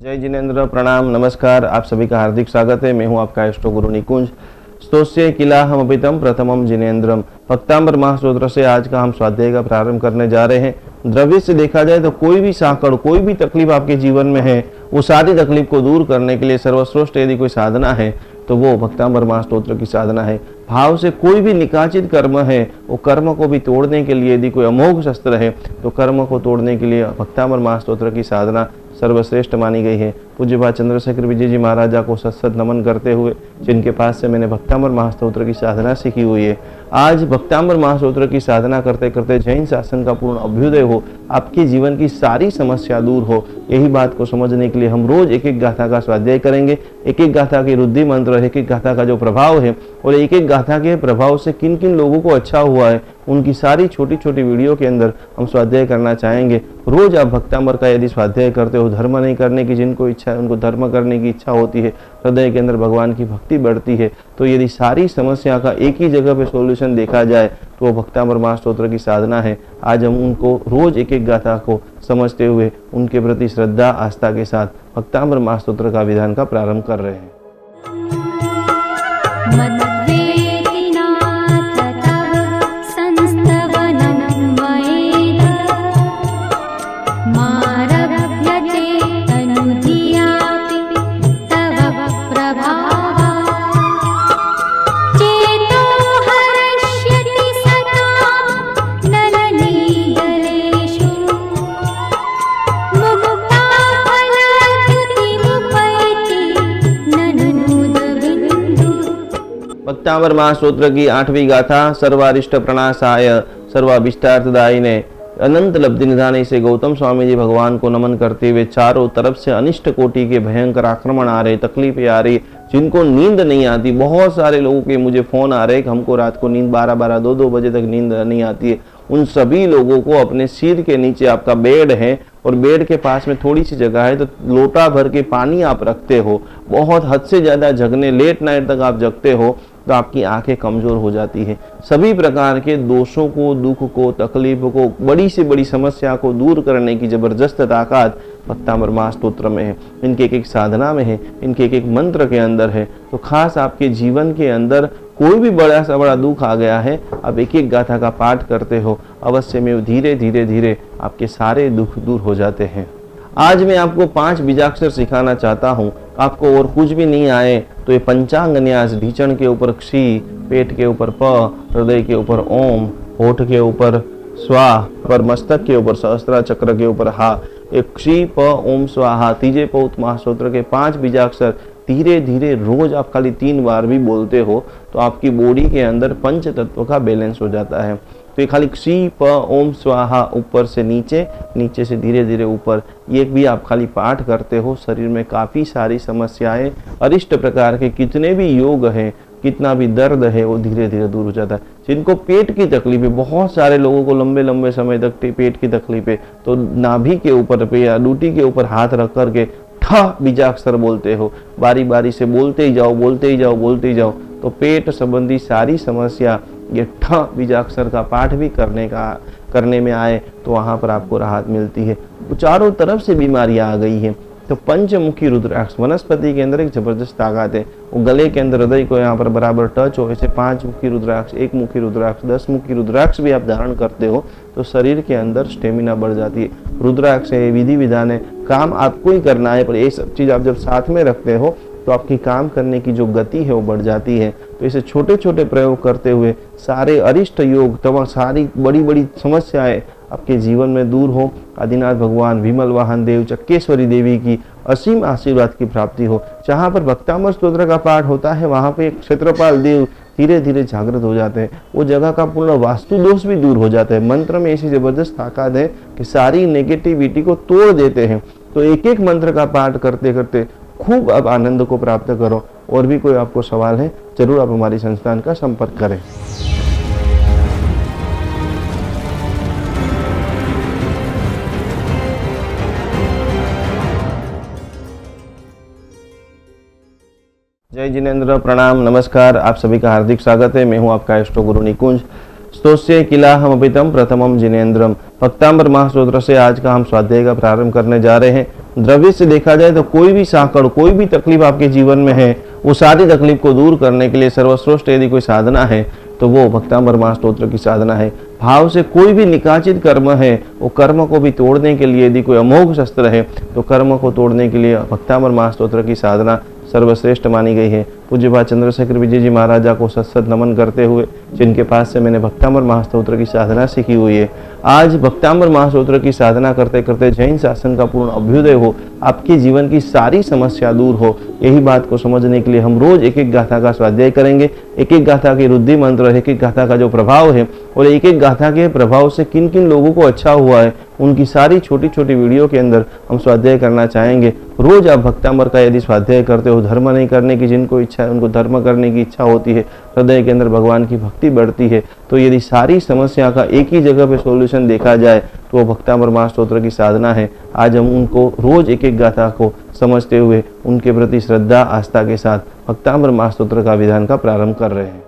जय जिनेन्द्र, प्रणाम, नमस्कार। आप सभी का हार्दिक स्वागत है। मैं हूं आपका इष्ट गुरु निकुंज। स्तोस्य किलाहम अभितम प्रथमम जिनेन्द्रम भक्तांबर महास्तोत्र से आज का हम स्वाध्याय का प्रारंभ करने जा रहे हैं। द्रव्य से देखा जाए तो कोई भी साकड़, कोई भी तकलीफ आपके जीवन में है, वो सारी तकलीफ को दूर करने के लिए सर्वश्रेष्ठ यदि कोई साधना है तो वो भक्तांबर महास्तोत्र की साधना है। भाव से कोई भी निकाचित कर्म है, वो कर्म को भी तोड़ने के लिए यदि कोई अमोघ शस्त्र है तो कर्म को तोड़ने के लिए भक्तांबर महास्तोत्र की साधना सर्वश्रेष्ठ मानी गई है। पूज्यपाद चंद्रशेखर विजय जी महाराजा को सत नमन करते हुए, जिनके पास से मैंने भक्तांबर महास्तोत्र की साधना सीखी हुई है, आज भक्तांबर महास्तोत्र की साधना करते करते जैन शासन का पूर्ण अभ्युदय हो, आपके जीवन की सारी समस्या दूर हो, यही बात को समझने के लिए हम रोज एक एक गाथा का स्वाध्याय करेंगे। एक एक गाथा की रुद्धि मंत्र, एक एक गाथा का जो प्रभाव है और एक एक गाथा के प्रभाव से किन किन लोगों को अच्छा हुआ है, उनकी सारी छोटी छोटी वीडियो के अंदर हम स्वाध्याय करना चाहेंगे। रोज आप भक्तांबर का यदि स्वाध्याय करते हो, धर्म नहीं करने की जिनको इच्छा है, उनको धर्म करने की इच्छा होती है, हृदय के अंदर भगवान की भक्ति बढ़ती है, तो यदि सारी समस्या का एक ही जगह पे सॉल्यूशन देखा जाए तो वो भक्तांबर महास्तोत्र की साधना है। आज हम उनको रोज एक एक गाथा को समझते हुए उनके प्रति श्रद्धा आस्था के साथ भक्तांबर महास्तोत्र का विधान का प्रारंभ कर रहे हैं। भक्तांबर महास्तोत्र की 8वीं गाथा सर्वारिष्ट प्रणाशाय सर्वाभिष्टार्थदायिने अनंत लब्धि निधान से गौतम स्वामी जी भगवान को नमन करते हुए चारों तरफ से अनिष्ट कोटि के भयंकर आक्रमण आ रहे, तकलीफें आ रही, जिनको नींद नहीं आती। बहुत सारे लोगों के मुझे फोन आ रहे हैं कि हमको रात को नींद 12-12, 2-2 बजे तक नींद नहीं आती है। उन सभी लोगों को अपने सिर के नीचे आपका बेड है और बेड के पास में थोड़ी सी जगह है तो लोटा भर के पानी आप रखते हो, बहुत हद से ज्यादा जगने, लेट नाइट तक आप जगते हो तो आपकी आंखें कमजोर हो जाती है। सभी प्रकार के दोषों को, दुख को, तकलीफ को, बड़ी से बड़ी समस्या को दूर करने की जबरदस्त ताकत भक्तांबर महास्तोत्र में है, इनके एक एक साधना में है, इनके एक एक मंत्र के अंदर है। तो खास आपके जीवन के अंदर कोई भी बड़ा सा बड़ा दुख आ गया है, आप एक एक गाथा का पाठ करते हो, अवश्य में धीरे धीरे धीरे आपके सारे दुख दूर हो जाते हैं। आज मैं आपको 5 बीजाक्षर सिखाना चाहता हूँ। आपको और कुछ भी नहीं आए तो ये पंचांग न्यास, ढीचण के ऊपर क्षी, पेट के ऊपर प, हृदय के ऊपर ओम, होठ के ऊपर स्वा, पर मस्तक के ऊपर सहस्त्रा, चक्र के ऊपर हा, एक क्षी प ओम स्वाहा, तीजे पौत महास्तोत्र के 5 बीजाक्षर धीरे धीरे रोज आप खाली 3 बार भी बोलते हो तो आपकी बॉडी के अंदर पंच तत्व का बैलेंस हो जाता है। तो ये खाली क्षी प ओम स्वाहा, ऊपर से नीचे, नीचे से धीरे धीरे ऊपर, ये भी आप खाली पाठ करते हो, शरीर में काफ़ी सारी समस्याएं, अरिष्ट प्रकार के कितने भी योग है, कितना भी दर्द है, वो धीरे धीरे दूर हो जाता है। जिनको पेट की तकलीफ है, बहुत सारे लोगों को लंबे लंबे समय तक पेट की तकलीफ है, तो नाभि के ऊपर पे या डूटी के ऊपर हाथ रख करके ठा बीजाक्षर बोलते हो, बारी बारी से बोलते ही जाओ, बोलते ही जाओ, बोलते ही जाओ, तो पेट संबंधी सारी समस्या ये ठ बीजाक्षर का पाठ भी करने में आए तो वहाँ पर आपको राहत मिलती है। चारों तरफ से बीमारियां आ गई है तो पंचमुखी रुद्राक्ष वनस्पति के अंदर एक जबरदस्त ताकत है। वो गले के अंदर हृदय को यहाँ पर बराबर टच हो, ऐसे 5 मुखी रुद्राक्ष, 1 मुखी रुद्राक्ष, 10 मुखी रुद्राक्ष भी आप धारण करते हो तो शरीर के अंदर स्टेमिना बढ़ जाती है। रुद्राक्ष है, विधि विधान है, काम आपको ही करना है, पर ये सब चीज़ आप जब साथ में रखते हो तो आपकी काम करने की जो गति है वो बढ़ जाती है। तो इसे छोटे छोटे प्रयोग करते हुए सारे अरिष्ट योग, तमाम सारी बड़ी बड़ी समस्याएं आपके जीवन में दूर हो। आदिनाथ भगवान, विमल वाहन देव, चक्केश्वरी देवी की असीम आशीर्वाद की प्राप्ति हो। जहाँ पर भक्तांबर स्तोत्र का पाठ होता है वहाँ पे क्षेत्रपाल देव धीरे धीरे जागृत हो जाते हैं, वो जगह का पूर्ण वास्तु दोष भी दूर हो जाता है। मंत्र में ऐसी जबरदस्त ताकत है कि सारी नेगेटिविटी को तोड़ देते हैं। तो एक एक मंत्र का पाठ करते करते खूब आप आनंद को प्राप्त करो। और भी कोई आपको सवाल है जरूर आप हमारी संस्थान का संपर्क करें। जय जिनेन्द्र, प्रणाम, नमस्कार। आप सभी का हार्दिक स्वागत है। मैं हूं आपका इष्ट गुरु निकुंज। स्तोस्य किलाहम अभितम प्रथमम जिनेन्द्रम भक्तांबर महास्तोत्र से आज का हम स्वाध्याय का प्रारंभ करने जा रहे हैं। द्रव्य से देखा जाए तो कोई भी साकड़, कोई भी तकलीफ आपके जीवन में है, वो सारी तकलीफ को दूर करने के लिए सर्वश्रेष्ठ यदि कोई साधना है तो वो भक्तांबर महास्तोत्र की साधना है। भाव से कोई भी निकाचित कर्म है, वो कर्म को भी तोड़ने के लिए यदि कोई अमोघ शस्त्र है तो कर्म को तोड़ने के लिए भक्तांबर महास्तोत्र की साधना सर्वश्रेष्ठ मानी गई है। पूज्यपाद चंद्रशेखर विजय जी महाराजा को सत नमन करते हुए, जिनके पास से मैंने भक्तांबर महास्तोत्र की साधना सीखी हुई है, आज भक्तांबर महास्तोत्र की साधना करते करते जैन शासन का पूर्ण अभ्युदय हो, आपके जीवन की सारी समस्या दूर हो, यही बात को समझने के लिए हम रोज एक एक गाथा का स्वाध्याय करेंगे। एक एक गाथा की रुद्धि मंत्र, एक एक गाथा का जो प्रभाव है और एक एक गाथा के प्रभाव से किन किन लोगों को अच्छा हुआ है, उनकी सारी छोटी छोटी वीडियो के अंदर हम स्वाध्याय करना चाहेंगे। रोज आप भक्तांबर का यदि स्वाध्याय करते हो, धर्म नहीं करने की जिनको इच्छा है, उनको धर्म करने की इच्छा होती है, हृदय के अंदर भगवान की भक्ति बढ़ती है, तो यदि सारी समस्या का एक ही जगह पे सॉल्यूशन देखा जाए तो वो भक्तांबर महास्तोत्र की साधना है। आज हम उनको रोज एक एक गाथा को समझते हुए उनके प्रति श्रद्धा आस्था के साथ भक्तांबर महास्तोत्र का विधान का प्रारंभ कर रहे हैं।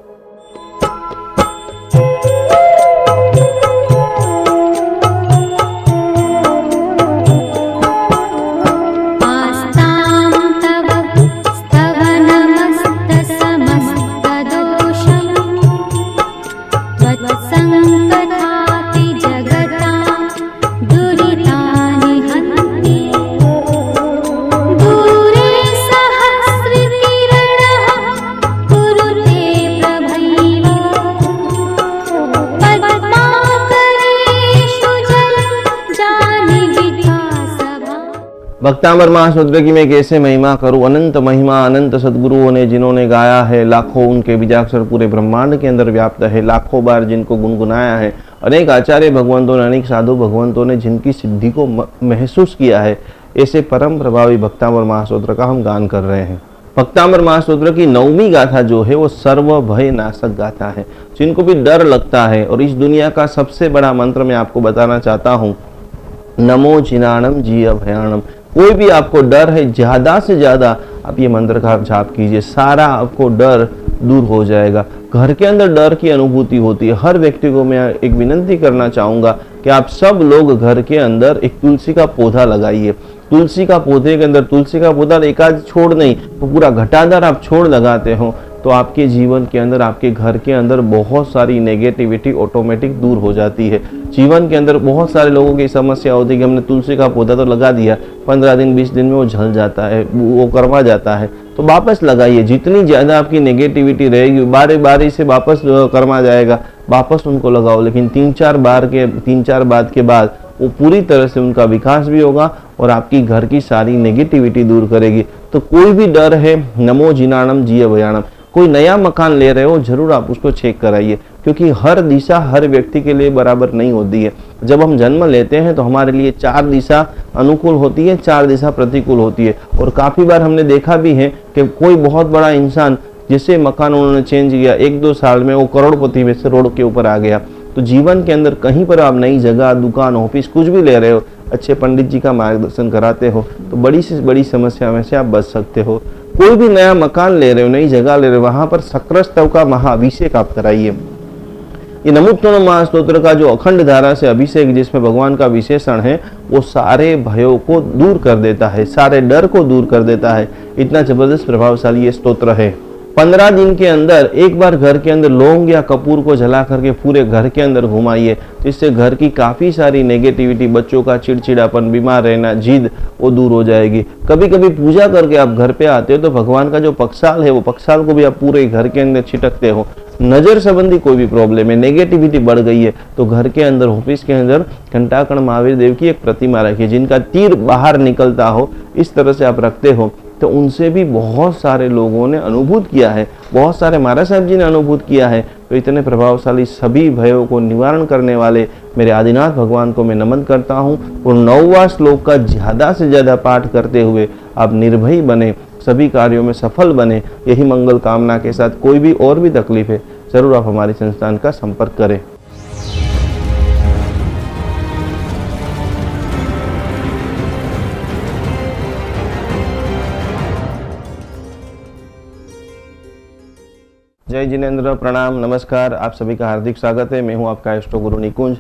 भक्तांबर महास्तोत्र की मैं कैसे महिमा करूं, अनंत महिमा अनंत सदगुरुओं ने जिन्होंने गाया है, लाखों उनके बीजाक्षर पूरे ब्रह्मांड के अंदर व्याप्त है, लाखों बार जिनको गुनगुनाया है, अनेक आचार्य भगवंतों ने, अनेक साधु भगवंतों ने जिनकी सिद्धि को महसूस किया है, ऐसे परम प्रभावी भक्तांबर महास्तोत्र का हम गान कर रहे हैं। भक्तांबर महास्तोत्र की 9वीं गाथा जो है वो सर्व भय नाशक गाथा है। जिनको भी डर लगता है, और इस दुनिया का सबसे बड़ा मंत्र मैं आपको बताना चाहता हूँ, नमो जिनाणम जी अभयाणम। कोई भी आपको डर है, ज्यादा से ज्यादा आप ये मंत्र का जाप कीजिए, सारा आपको डर दूर हो जाएगा। घर के अंदर डर की अनुभूति होती है। हर व्यक्ति को मैं एक विनंती करना चाहूंगा कि आप सब लोग घर के अंदर एक तुलसी का पौधा लगाइए। तुलसी का पौधे के अंदर, तुलसी का पौधा एक आध छोड़ नहीं, तो पूरा घटादार आप छोड़ लगाते हो तो आपके जीवन के अंदर, आपके घर के अंदर बहुत सारी नेगेटिविटी ऑटोमेटिक दूर हो जाती है। जीवन के अंदर बहुत सारे लोगों की समस्या होती है कि हमने तुलसी का पौधा तो लगा दिया, 15 दिन 20 दिन में वो झल जाता है, वो करवा जाता है, तो वापस लगाइए। जितनी ज़्यादा आपकी नेगेटिविटी रहेगी, बारी बारी से वापस कर्मा जाएगा, वापस उनको लगाओ। लेकिन 3-4 बार के बाद वो पूरी तरह से उनका विकास भी होगा और आपकी घर की सारी नेगेटिविटी दूर करेगी। तो कोई भी डर है, नमो जिनाणम जी अभयाणम। कोई नया मकान ले रहे हो, जरूर आप उसको चेक कराइए, क्योंकि हर दिशा हर व्यक्ति के लिए बराबर नहीं होती है। जब हम जन्म लेते हैं तो हमारे लिए 4 दिशा अनुकूल होती है, 4 दिशा प्रतिकूल होती है। और काफ़ी बार हमने देखा भी है कि कोई बहुत बड़ा इंसान, जैसे मकान उन्होंने चेंज किया, 1-2 साल में वो करोड़पति में से रोड के ऊपर आ गया। तो जीवन के अंदर कहीं पर आप नई जगह, दुकान, ऑफिस कुछ भी ले रहे हो, अच्छे पंडित जी का मार्गदर्शन कराते हो तो बड़ी से बड़ी समस्या में से आप बच सकते हो। कोई भी नया मकान ले रहे हो, नई जगह ले रहे हो, वहां पर शक्रस्तव का महाअभिषेक आप कराइए। ये नमोत्तम महास्तोत्र का जो अखंड धारा से अभिषेक, जिसमें भगवान का विशेषण है, वो सारे भयों को दूर कर देता है, सारे डर को दूर कर देता है। इतना जबरदस्त प्रभावशाली ये स्तोत्र है। 15 दिन के अंदर एक बार घर के अंदर लौंग या कपूर को जला करके पूरे घर के अंदर घुमाइए, जिससे घर की काफ़ी सारी नेगेटिविटी, बच्चों का चिड़चिड़ापन, बीमार रहना, जिद, वो दूर हो जाएगी। कभी कभी पूजा करके आप घर पे आते हो तो भगवान का जो पक्षाल है, वो पक्षाल को भी आप पूरे घर के अंदर छिटकते हो। नज़र संबंधी कोई भी प्रॉब्लम है, नेगेटिविटी बढ़ गई है, तो घर के अंदर, ऑफिस के अंदर घंटाकर्ण महावीर देव की एक प्रतिमा रखिए, जिनका तीर बाहर निकलता हो, इस तरह से आप रखते हो, तो उनसे भी बहुत सारे लोगों ने अनुभूत किया है, बहुत सारे महाराज साहब जी ने अनुभूत किया है। तो इतने प्रभावशाली, सभी भयों को निवारण करने वाले मेरे आदिनाथ भगवान को मैं नमन करता हूँ। और 9वां श्लोक का ज़्यादा से ज़्यादा पाठ करते हुए आप निर्भय बने, सभी कार्यों में सफल बने, यही मंगल कामना के साथ। कोई भी और भी तकलीफ है, ज़रूर आप हमारी संस्थान का संपर्क करें। जय जिनेन्द्र, प्रणाम, नमस्कार, आप सभी का हार्दिक स्वागत है। मैं हूं आपका इष्ट गुरु निकुंज।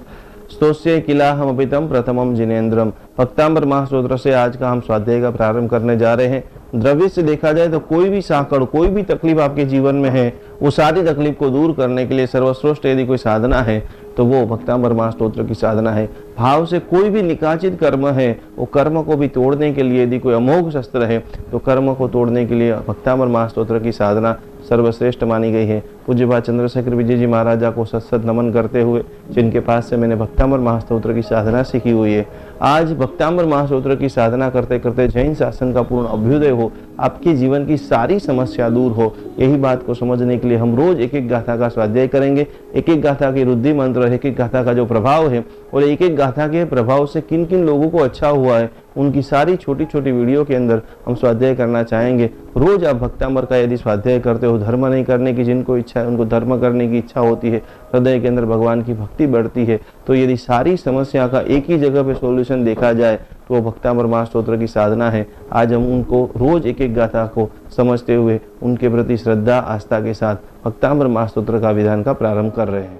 स्तोस्य किलाहमपितम प्रथमम जिनेन्द्रम भक्तांबर महास्तोत्र से आज का हम स्वाध्याय का प्रारंभ करने जा रहे हैं। द्रव्य से देखा जाए तो कोई भी साकड़, कोई भी तकलीफ आपके जीवन में है, वो सारी तकलीफ को दूर करने के लिए सर्वश्रेष्ठ यदि कोई साधना है तो वो भक्तांबर महास्तोत्र की साधना है। भाव से कोई भी निकाचित कर्म है, वो कर्म को भी तोड़ने के लिए यदि कोई अमोघ शस्त्र है तो कर्म को तोड़ने के लिए भक्तांबर महास्तोत्र की साधना सर्वश्रेष्ठ मानी गई है। पूज्यपाद चंद्रशेखर विजय जी महाराजा को सत नमन करते हुए, जिनके पास से मैंने भक्तांबर महास्तोत्र की साधना सीखी हुई है, आज भक्तांबर महास्तोत्र की साधना करते करते जैन शासन का पूर्ण अभ्युदय हो, आपके जीवन की सारी समस्या दूर हो, यही बात को समझने के लिए हम रोज एक एक गाथा का स्वाध्याय करेंगे। एक एक गाथा की रुद्धि मंत्र, एक एक गाथा का जो प्रभाव है और एक एक गाथा के प्रभाव से किन किन लोगों को अच्छा हुआ है, उनकी सारी छोटी छोटी वीडियो के अंदर हम स्वाध्याय करना चाहेंगे। रोज आप भक्तांबर का यदि स्वाध्याय करते हो, धर्म नहीं करने की जिनको इच्छा है, उनको धर्म करने की इच्छा होती है, हृदय के अंदर भगवान की भक्ति बढ़ती है, तो यदि सारी समस्या का एक ही जगह पे सॉल्यूशन देखा जाए तो वो भक्तांबर महास्तोत्र की साधना है। आज हम उनको रोज एक एक गाथा को समझते हुए उनके प्रति श्रद्धा आस्था के साथ भक्तांबर महास्तोत्र का विधान का प्रारंभ कर रहे हैं।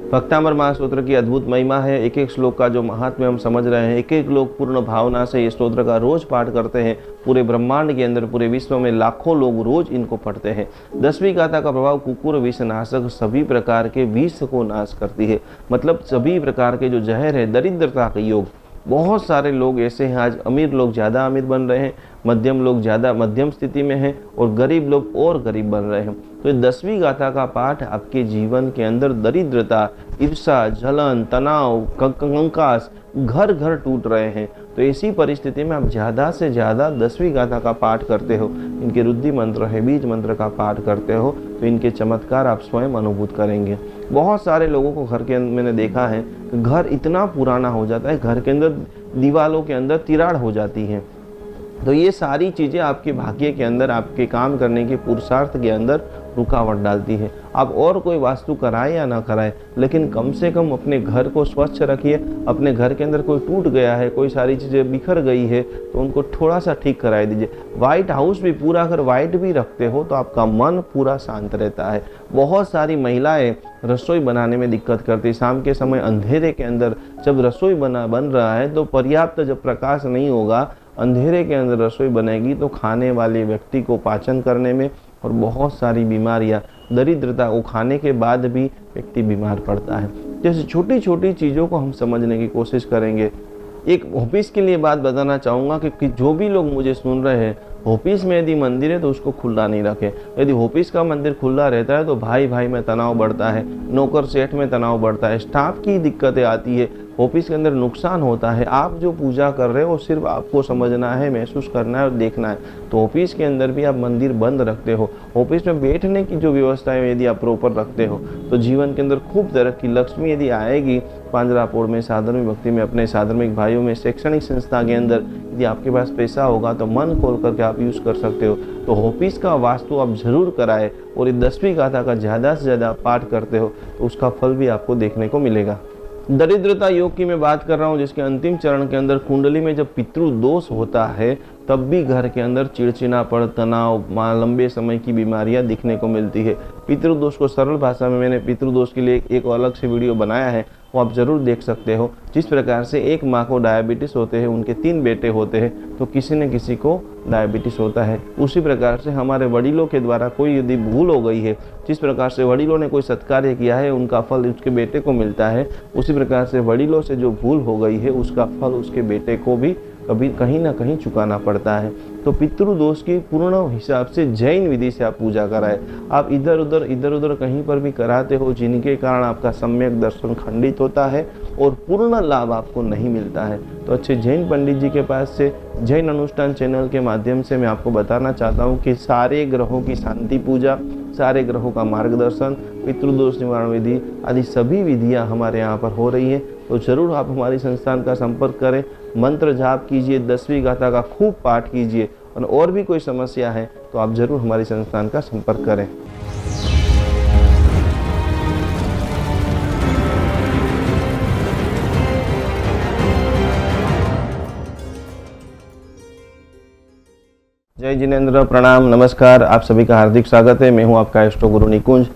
भक्तांबर महास्तोत्र की अद्भुत महिमा है। एक एक श्लोक का जो महात्म्य हम समझ रहे हैं, एक एक लोग पूर्ण भावना से ये स्तोत्र का रोज पाठ करते हैं। पूरे ब्रह्मांड के अंदर, पूरे विश्व में लाखों लोग रोज इनको पढ़ते हैं। 10वीं गाथा का प्रभाव कुकुर विष नाशक, सभी प्रकार के विष को नाश करती है। मतलब सभी प्रकार के जो जहर है, दरिद्रता का योग, बहुत सारे लोग ऐसे हैं, आज अमीर लोग ज़्यादा अमीर बन रहे हैं, मध्यम लोग ज़्यादा मध्यम स्थिति में हैं और गरीब लोग और गरीब बन रहे हैं। तो 10वीं गाथा का पाठ आपके जीवन के अंदर दरिद्रता, ईर्षा, जलन, तनाव, कंकास घर घर टूट रहे हैं, तो ऐसी परिस्थिति में आप ज़्यादा से ज़्यादा 10वीं गाथा का पाठ करते हो, इनके रुद्धि मंत्र है, बीज मंत्र का पाठ करते हो, तो इनके चमत्कार आप स्वयं अनुभूत करेंगे। बहुत सारे लोगों को घर के अंदर मैंने देखा है, घर इतना पुराना हो जाता है, घर के अंदर दीवालों के अंदर तिराड़ हो जाती है। तो ये सारी चीज़ें आपके भाग्य के अंदर, आपके काम करने के पुरुषार्थ के अंदर रुकावट डालती है। आप और कोई वास्तु कराए या ना कराए, लेकिन कम से कम अपने घर को स्वच्छ रखिए। अपने घर के अंदर कोई टूट गया है, कोई सारी चीज़ें बिखर गई है, तो उनको थोड़ा सा ठीक कराए दीजिए। वाइट हाउस भी पूरा अगर वाइट भी रखते हो तो आपका मन पूरा शांत रहता है। बहुत सारी महिलाएं रसोई बनाने में दिक्कत करती है। शाम के समय अंधेरे के अंदर जब रसोई बन रहा है तो पर्याप्त जब प्रकाश नहीं होगा, अंधेरे के अंदर रसोई बनेगी तो खाने वाले व्यक्ति को पाचन करने में और बहुत सारी बीमारियां, दरिद्रता को खाने के बाद भी व्यक्ति बीमार पड़ता है। जैसे छोटी छोटी चीज़ों को हम समझने की कोशिश करेंगे। एक ऑफिस के लिए बात बताना चाहूँगा कि जो भी लोग मुझे सुन रहे हैं, ऑफिस में यदि मंदिर है तो उसको खुला नहीं रखें। यदि ऑफिस का मंदिर खुला रहता है तो भाई भाई में तनाव बढ़ता है, नौकर सेठ में तनाव बढ़ता है, स्टाफ की दिक्कतें आती है, ऑफिस के अंदर नुकसान होता है। आप जो पूजा कर रहे हो वो सिर्फ आपको समझना है, महसूस करना है और देखना है। तो ऑफिस के अंदर भी आप मंदिर बंद रखते हो, ऑफिस में बैठने की जो व्यवस्था है यदि आप प्रॉपर रखते हो तो जीवन के अंदर खूब तरक्की, लक्ष्मी यदि आएगी। पांजरापोड़ में, साधर्मिक भक्ति में, अपने साधर्मिक भाइयों में, शैक्षणिक संस्था के अंदर यदि आपके पास पैसा होगा तो मन खोल करके आप यूज़ कर सकते हो। तो ऑफिस का वास्तु आप जरूर कराए और 10वीं गाथा का ज़्यादा से ज़्यादा पाठ करते हो तो उसका फल भी आपको देखने को मिलेगा। दरिद्रता योग की मैं बात कर रहा हूँ, जिसके अंतिम चरण के अंदर कुंडली में जब पितृ दोष होता है तब भी घर के अंदर चिड़चिड़ापन, तनाव, लंबे समय की बीमारियां दिखने को मिलती है। पितृदोष को सरल भाषा में मैंने पितृदोष के लिए एक अलग से वीडियो बनाया है, वो आप जरूर देख सकते हो। जिस प्रकार से एक माँ को डायबिटीज़ होते हैं, उनके 3 बेटे होते हैं, तो किसी न किसी को डायबिटीज़ होता है। उसी प्रकार से हमारे वडीलों के द्वारा कोई यदि भूल हो गई है, जिस प्रकार से वडीलों ने कोई सत्कार्य किया है उनका फल उसके बेटे को मिलता है, उसी प्रकार से वडीलों से जो भूल हो गई है उसका फल उसके बेटे को भी कभी कहीं ना कहीं चुकाना पड़ता है। तो पितृदोष की पूर्ण हिसाब से जैन विधि से आप पूजा कराए। आप इधर उधर कहीं पर भी कराते हो जिनके कारण आपका सम्यक दर्शन खंडित होता है और पूर्ण लाभ आपको नहीं मिलता है, तो अच्छे जैन पंडित जी के पास से जैन अनुष्ठान चैनल के माध्यम से मैं आपको बताना चाहता हूँ कि सारे ग्रहों की शांति पूजा, सारे ग्रहों का मार्गदर्शन, पितृदोष निवारण विधि आदि सभी विधियां हमारे यहाँ पर हो रही है। तो जरूर आप हमारी संस्थान का संपर्क करें, मंत्र जाप कीजिए, 10वीं गाथा का खूब पाठ कीजिए, और भी कोई समस्या है तो आप जरूर हमारी संस्थान का संपर्क करें। जय जिनेन्द्र, प्रणाम, नमस्कार, आप सभी का हार्दिक स्वागत है। मैं हूं आपका इष्ट गुरु निकुंज।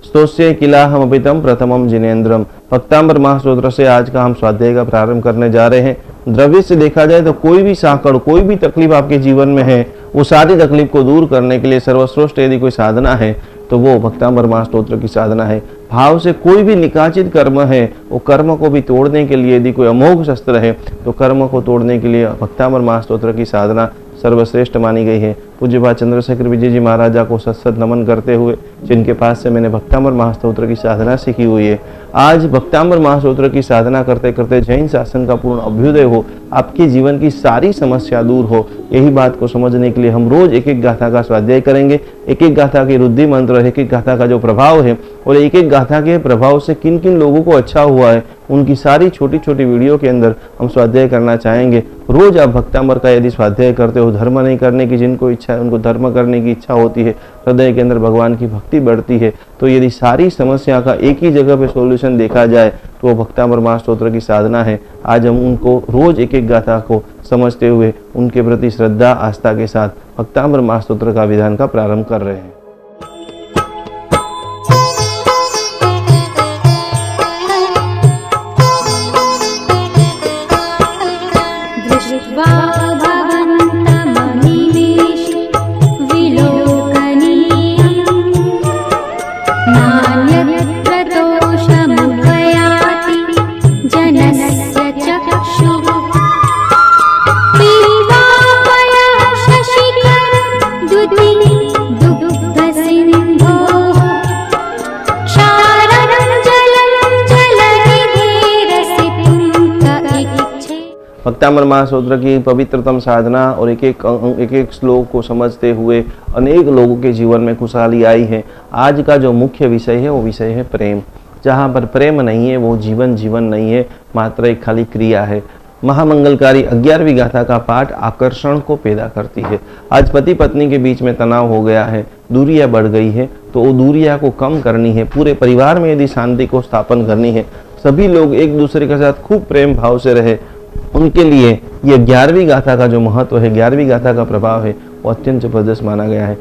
स्तोस्य किलाहम अपितम प्रथमम जिनेन्द्रम, भक्तांबर महास्तोत्र से आज का हम स्वाध्याय का प्रारंभ करने जा रहे हैं। द्रव्य से देखा जाए तो कोई भी साकड़, कोई भी तकलीफ आपके जीवन में है, वो सारी तकलीफ को दूर करने के लिए सर्वश्रेष्ठ यदि कोई साधना है तो वो भक्तांबर महास्तोत्र की साधना है। भाव से कोई भी निकाचित कर्म है, वो कर्म को भी तोड़ने के लिए यदि कोई अमोघ शस्त्र है तो कर्म को तोड़ने के लिए भक्तांबर महास्तोत्र की साधना सर्वश्रेष्ठ मानी गई है। पूज्यपाद चंद्रशेखर विजय जी महाराजा को सत नमन करते हुए, जिनके पास से मैंने भक्तांबर महास्तोत्र की साधना सीखी हुई है, आज भक्तांबर महास्तोत्र की साधना करते करते जैन शासन का पूर्ण अभ्युदय हो, आपके जीवन की सारी समस्या दूर हो, यही बात को समझने के लिए हम रोज एक एक गाथा का स्वाध्याय करेंगे। एक एक गाथा की रुद्धि मंत्र, एक एक गाथा का जो प्रभाव है और एक एक गाथा के प्रभाव से किन किन लोगों को अच्छा हुआ है, उनकी सारी छोटी छोटी वीडियो के अंदर हम स्वाध्याय करना चाहेंगे। रोज आप भक्तांबर का यदि स्वाध्याय करते हो, धर्म नहीं करने की जिनको इच्छा है, उनको धर्म करने की इच्छा होती है, हृदय के अंदर भगवान की भक्ति बढ़ती है, तो यदि सारी समस्या का एक ही जगह पे सॉल्यूशन देखा जाए तो वो भक्तांबर महास्तोत्र की साधना है। आज हम उनको रोज एक एक गाथा को समझते हुए उनके प्रति श्रद्धा आस्था के साथ भक्तांबर महास्तोत्र का विधान का प्रारंभ कर रहे हैं। भक्तांबर महास्तोत्र की पवित्रतम साधना और एक एक श्लोक को समझते हुए अनेक लोगों के जीवन में खुशहाली आई है। आज का जो मुख्य विषय है वो विषय है प्रेम। जहाँ पर प्रेम नहीं है वो जीवन नहीं है, मात्र एक खाली क्रिया है। महामंगलकारी 11वीं गाथा का पाठ आकर्षण को पैदा करती है। आज पति पत्नी के बीच में तनाव हो गया है, दूरियां बढ़ गई है, तो वो दूरियां को कम करनी है। पूरे परिवार में यदि शांति को स्थापन करनी है, सभी लोग एक दूसरे के साथ खूब प्रेम भाव से रहे, उनके लिए ये 11वीं गाथा का जो महत्व है, 11वीं गाथा का प्रभाव है, वो अत्यंत जबरदस्त माना गया है।